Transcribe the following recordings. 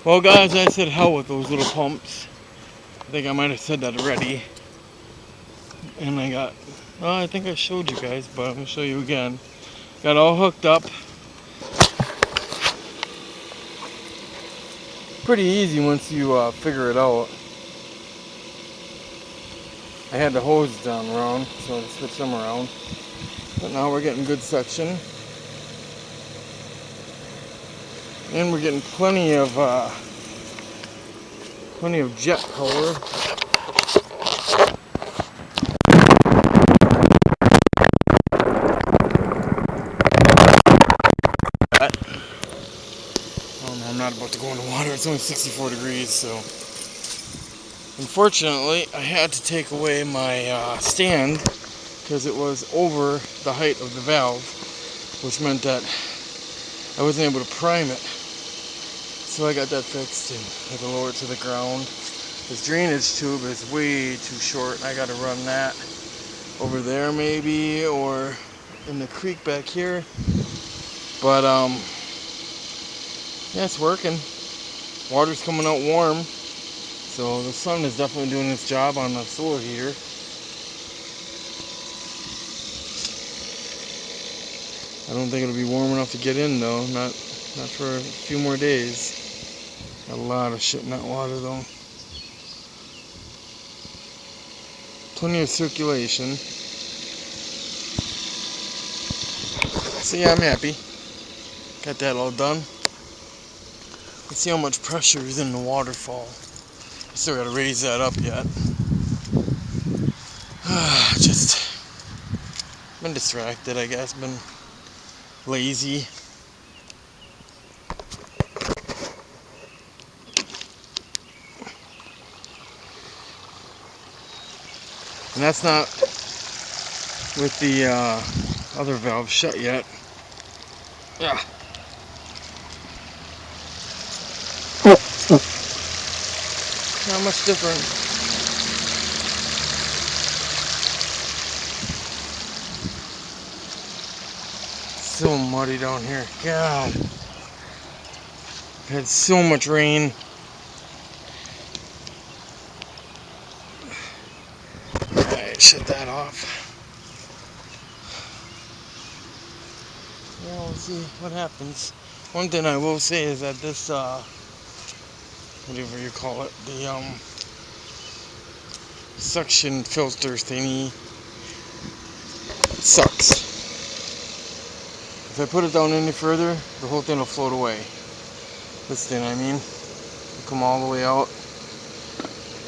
Well, guys, I said hell with those little pumps. I think I might have said that already. And well, I think I showed you guys, but I'm going to show you again. Got all hooked up. Pretty easy once you figure it out. I had the hose down wrong, so I switched them around. But now we're getting good suction. And we're getting plenty of jet power. Oh no, I'm not about to go in the water. It's only 64 degrees, so. Unfortunately, I had to take away my stand because it was over the height of the valve, which meant that I wasn't able to prime it. So I got that fixed and had to lower it to the ground. This drainage tube is way too short. I got to run that over there maybe, or in the creek back here. But yeah, it's working. Water's coming out warm, so the sun is definitely doing its job on the solar heater. I don't think it'll be warm enough to get in though, not for a few more days. Got a lot of shit in that water though. Plenty of circulation. So yeah, I'm happy. Got that all done. Let's see how much pressure is in the waterfall. I still gotta raise that up yet. Just been distracted, I guess. Been lazy. And that's not with the other valve shut yet. Yeah. Not much different. So muddy down here. God. Had so much rain. Alright, shut that off. Yeah, we'll see what happens. One thing I will say is that this whatever you call it, the suction filter thingy sucks. If I put it down any further, the whole thing will float away. This thing, I mean, will come all the way out,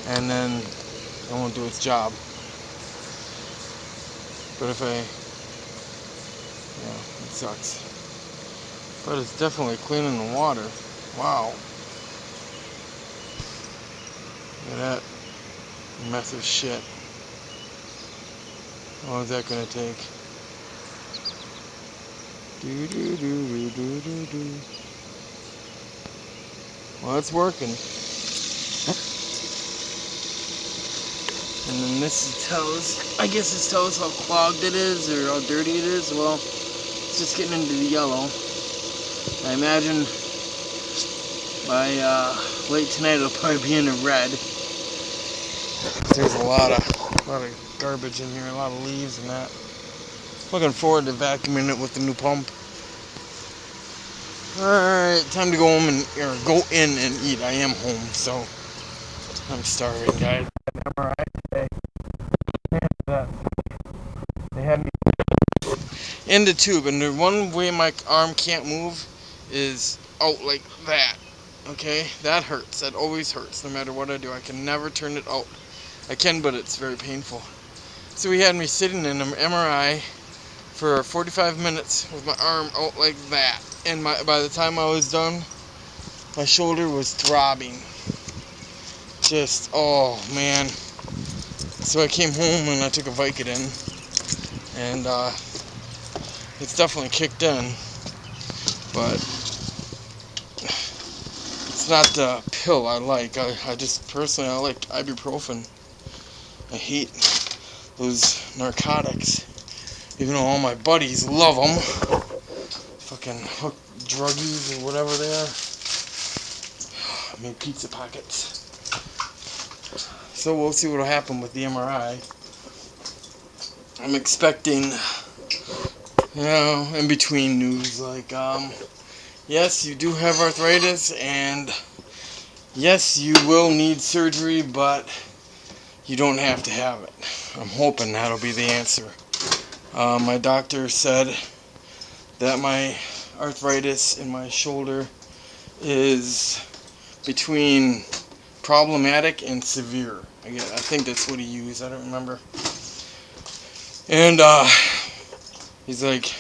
and then it won't do its job. But if yeah, it sucks. But it's definitely cleaning the water. Wow. Look at that mess of shit. How long is that gonna take? Well, it's working. And then this I guess this tells how clogged it is or how dirty it is. Well, it's just getting into the yellow. I imagine by late tonight it'll probably be in the red. There's a lot of garbage in here, a lot of leaves and that. Looking forward to vacuuming it with the new pump. Alright, time to go home go in and eat. I am home, so I'm starving, guys. MRI today. They had me in the tube, and the one way my arm can't move is out like that. Okay, that hurts. That always hurts, no matter what I do. I can never turn it out. I can, but it's very painful. So he had me sitting in an MRI for 45 minutes with my arm out like that. And by the time I was done, my shoulder was throbbing. Just, oh man. So I came home and I took a Vicodin. And it's definitely kicked in. But it's not the pill I like. I just personally, I like ibuprofen. I hate those narcotics. Even though all my buddies love them. Fucking hook druggies or whatever they are. I mean pizza pockets. So we'll see what will happen with the MRI. I'm expecting, in between news, like, yes, you do have arthritis, and yes, you will need surgery, but you don't have to have it. I'm hoping that'll be the answer. My doctor said that my arthritis in my shoulder is between problematic and severe. I think that's what he used. I don't remember. And he's like,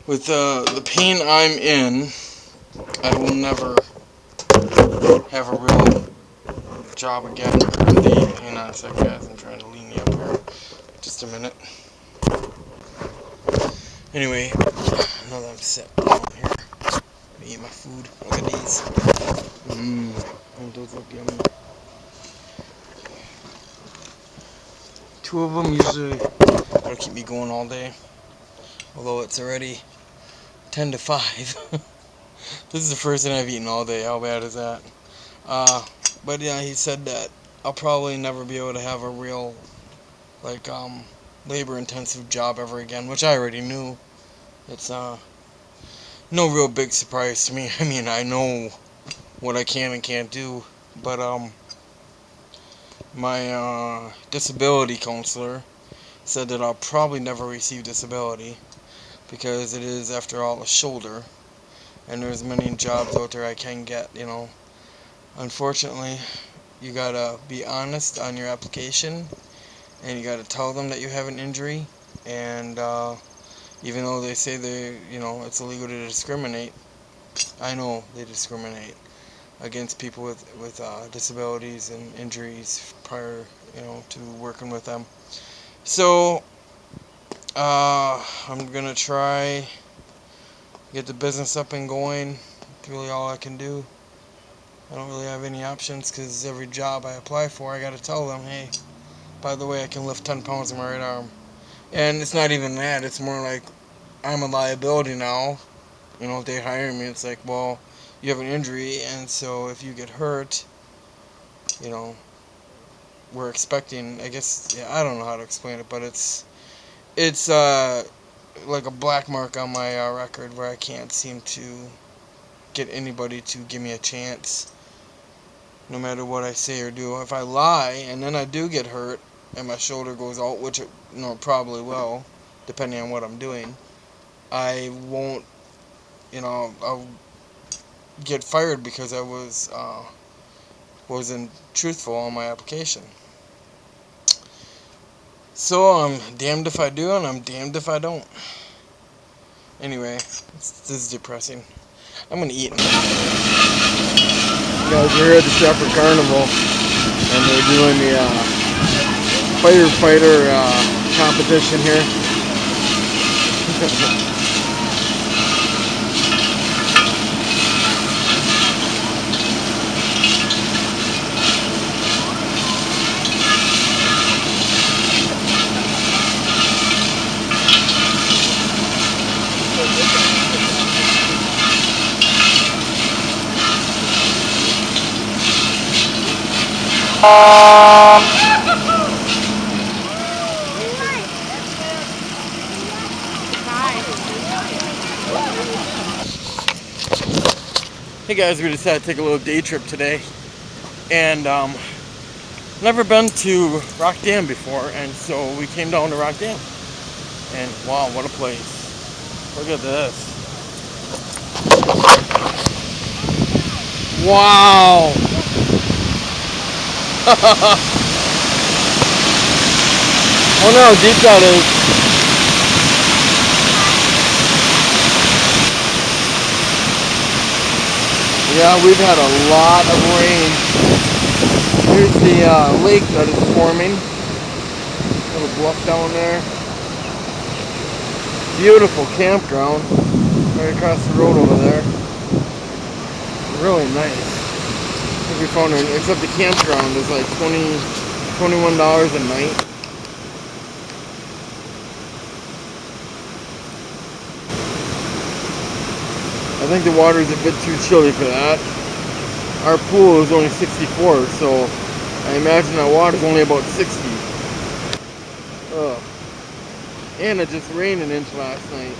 with the pain I'm in, I will never have a real job again. Hang on a sec, guys. I'm trying to lean me up here. Just a minute. Anyway, now that I'm set down here, I'm gonna eat my food. Look at these. Those look yummy. Two of them usually that'll keep me going all day. Although it's already 10 to 5. This is the first thing I've eaten all day. How bad is that? But yeah, he said that I'll probably never be able to have a real, like, labor-intensive job ever again, which I already knew. It's no real big surprise to me. I mean, I know what I can and can't do, but my disability counselor said that I'll probably never receive disability because it is, after all, a shoulder, and there's many jobs out there I can get, Unfortunately, you gotta be honest on your application, and you gotta tell them that you have an injury, and even though they say it's illegal to discriminate, I know they discriminate against people with disabilities and injuries prior, to working with them. So, I'm gonna try get the business up and going. It's really all I can do. I don't really have any options because every job I apply for, I gotta tell them, hey, by the way, I can lift 10 pounds in my right arm. And it's not even that. It's more like I'm a liability now. If they hire me, it's like, well, you have an injury, and so if you get hurt, we're expecting, I guess, I don't know how to explain it, but it's like a black mark on my record where I can't seem to get anybody to give me a chance, no matter what I say or do. If I lie and then I do get hurt and my shoulder goes out, which it probably will, depending on what I'm doing, I won't, I'll get fired because I wasn't truthful on my application. So I'm damned if I do and I'm damned if I don't. Anyway, this is depressing. I'm gonna eat. Guys, we're here at the Shepherd Carnival, and they're doing the fighter competition here. Hey guys, we decided to take a little day trip today, and never been to Rock Dam before, and so we came down to Rock Dam, and wow, what a place. Look at this. Wow. I wonder how deep that is. Yeah, we've had a lot of rain. Here's the lake that is forming. Little bluff down there. Beautiful campground right across the road over there. Really nice. I think we found it, except the campground is like $21 a night. I think the water is a bit too chilly for that. Our pool is only 64, so I imagine that water's only about 60. Ugh. And it just rained an inch last night.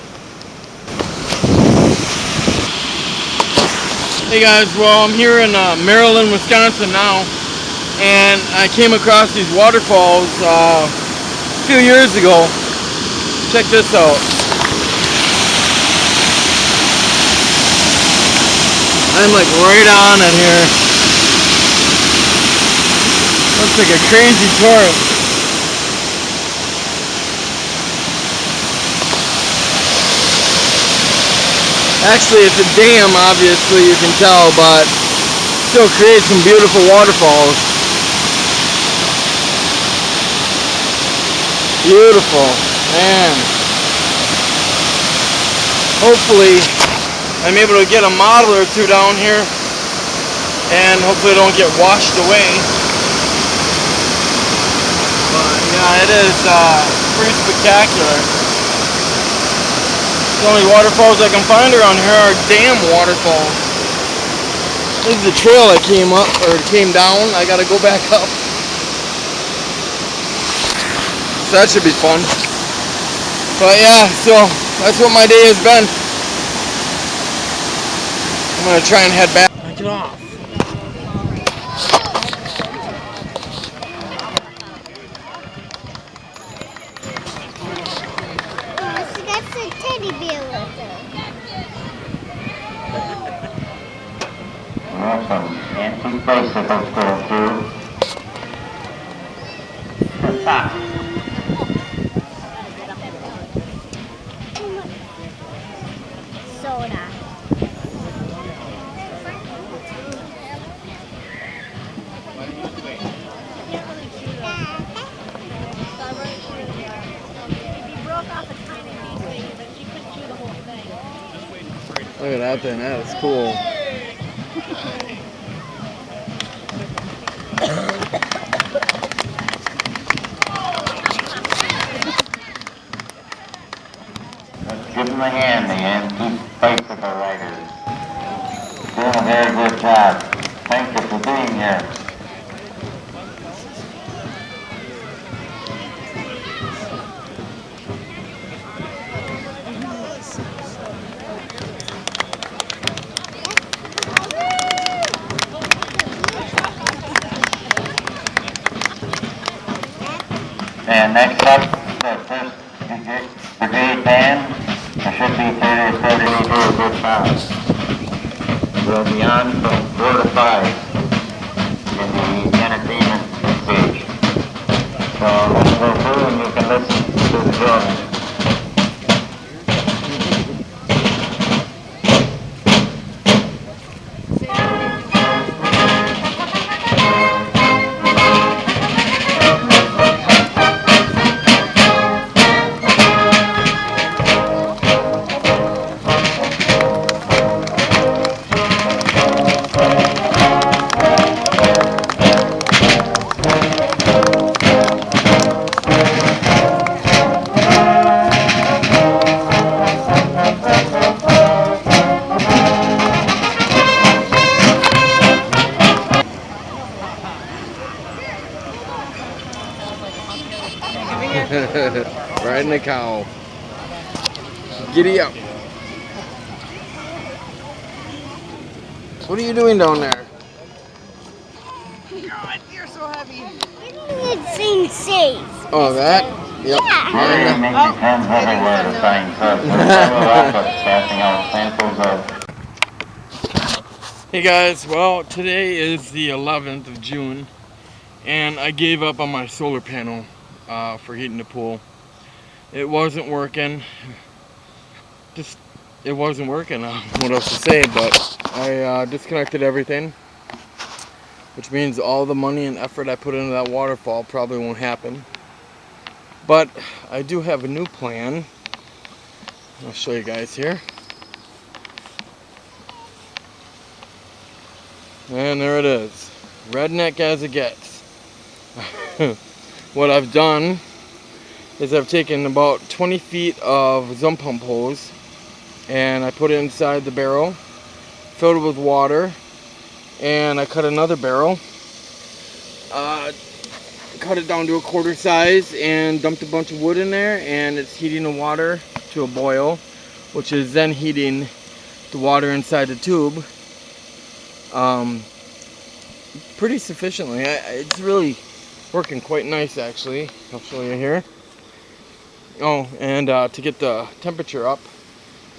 Hey guys, well I'm here in Maryland, Wisconsin now, and I came across these waterfalls a few years ago. Check this out. I'm like right on it here. Looks like a crazy torrent. Actually, it's a dam, obviously, you can tell, but still creates some beautiful waterfalls. Beautiful, man. Hopefully, I'm able to get a model or two down here, and hopefully it don't get washed away. But yeah, it is pretty spectacular. The only waterfalls I can find around here are dam waterfalls. This is the trail I came up, or came down. I gotta go back up. So that should be fun. But yeah, so that's what my day has been. I'm gonna try and head back. Knock it off. Oh, so that's a teddy bear with her. Awesome. Antique bicycles go through. Soda. Look at that thing, that is cool. Let's give them a hand, the antique bicycle riders. Doing a very good job. Thank you for being here. And next up, the first brigade band. There should be 30 or 40 to do a good job. We'll be on from 4 to 5 in the entertainment stage. So let's go through and you can listen to the drumming. Riding a cow. Giddy up. What are you doing down there? God, you're so heavy. It's insane. Oh, that? Yep. Yeah. Making pens everywhere to find subs. We're passing out samples of. Hey guys, well today is the 11th of June and I gave up on my solar panel for heating the pool. It wasn't working. It wasn't working. What else to say, but I disconnected everything, which means all the money and effort I put into that waterfall probably won't happen. But I do have a new plan. I'll show you guys here. And there it is. Redneck as it gets. What I've done is I've taken about 20 feet of sump pump hose and I put it inside the barrel, filled it with water, and I cut another barrel. Cut it down to a quarter size and dumped a bunch of wood in there, and it's heating the water to a boil, which is then heating the water inside the tube pretty sufficiently. It's really working quite nice, actually. I'll show you here. Oh, and to get the temperature up,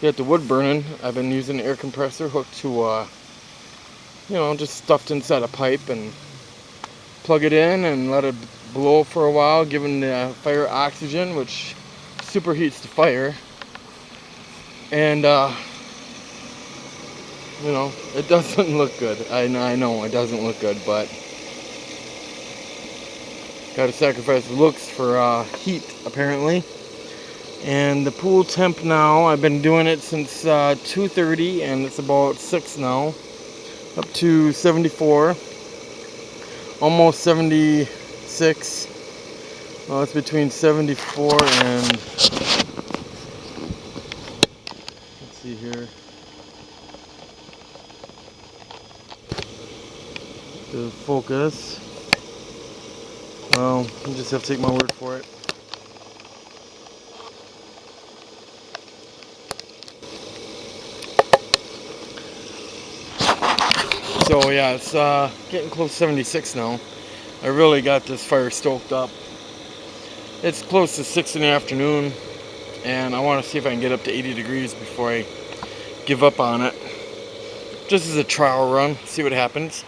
get the wood burning, I've been using an air compressor hooked to just stuffed inside a pipe, and plug it in and let it blow for a while, giving the fire oxygen, which superheats the fire. And it doesn't look good. I know it doesn't look good, but gotta sacrifice looks for heat, apparently. And the pool temp now, I've been doing it since 2:30, and it's about 6 now, up to 74. Almost 76. Well, it's between 74 and, let's see here, the focus. Well, you just have to take my word for it. So yeah, it's getting close to 76 now. I really got this fire stoked up. It's close to 6 in the afternoon, and I want to see if I can get up to 80 degrees before I give up on it. Just as a trial run, see what happens.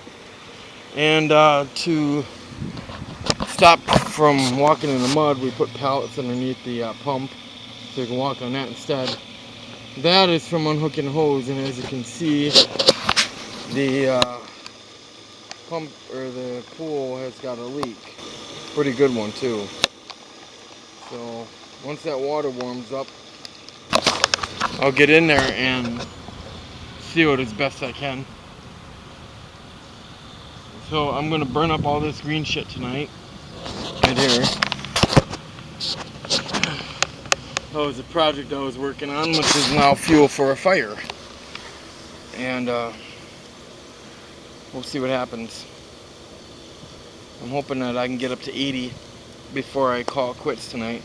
And to stop from walking in the mud, we put pallets underneath the pump so you can walk on that instead. That is from unhooking the hose, and as you can see, the pump or the pool has got a leak. Pretty good one too. So once that water warms up, I'll get in there and seal it as best I can. So I'm gonna burn up all this green shit tonight, right here. That was a project I was working on, which is now fuel for a fire. And we'll see what happens. I'm hoping that I can get up to 80 before I call it quits tonight.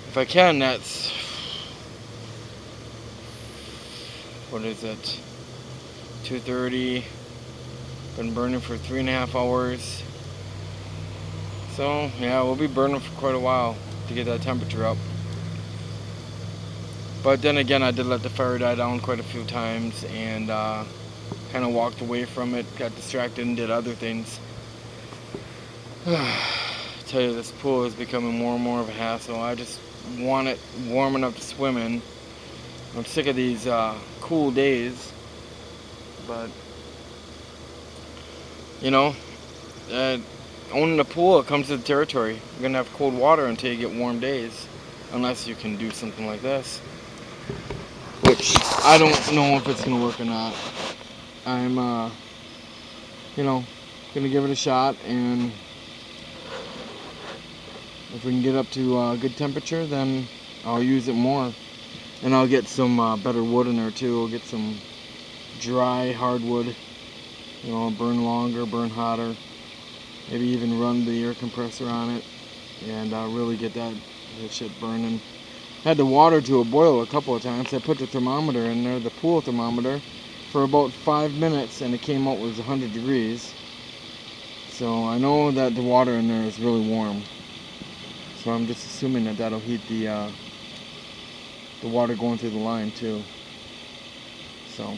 If I can, that's, what is it, 2:30. Been burning for 3.5 hours. So yeah, we'll be burning for quite a while to get that temperature up. But then again, I did let the fire die down quite a few times, and kind of walked away from it, got distracted, and did other things. I tell you, this pool is becoming more and more of a hassle. I just want it warm enough to swim in. I'm sick of these cool days, but owning a pool, it comes to the territory. You're gonna have cold water until you get warm days, unless you can do something like this, which I don't know if it's gonna work or not. I'm gonna give it a shot, and if we can get up to a good temperature, then I'll use it more, and I'll get some better wood in there too. I'll get some dry hardwood, burn longer, burn hotter, maybe even run the air compressor on it, and really get that shit burning. Had the water to a boil a couple of times. I put the thermometer in there, the pool thermometer, for about 5 minutes, and it came out was 100 degrees. So I know that the water in there is really warm. So I'm just assuming that that'll heat the water going through the line too. So.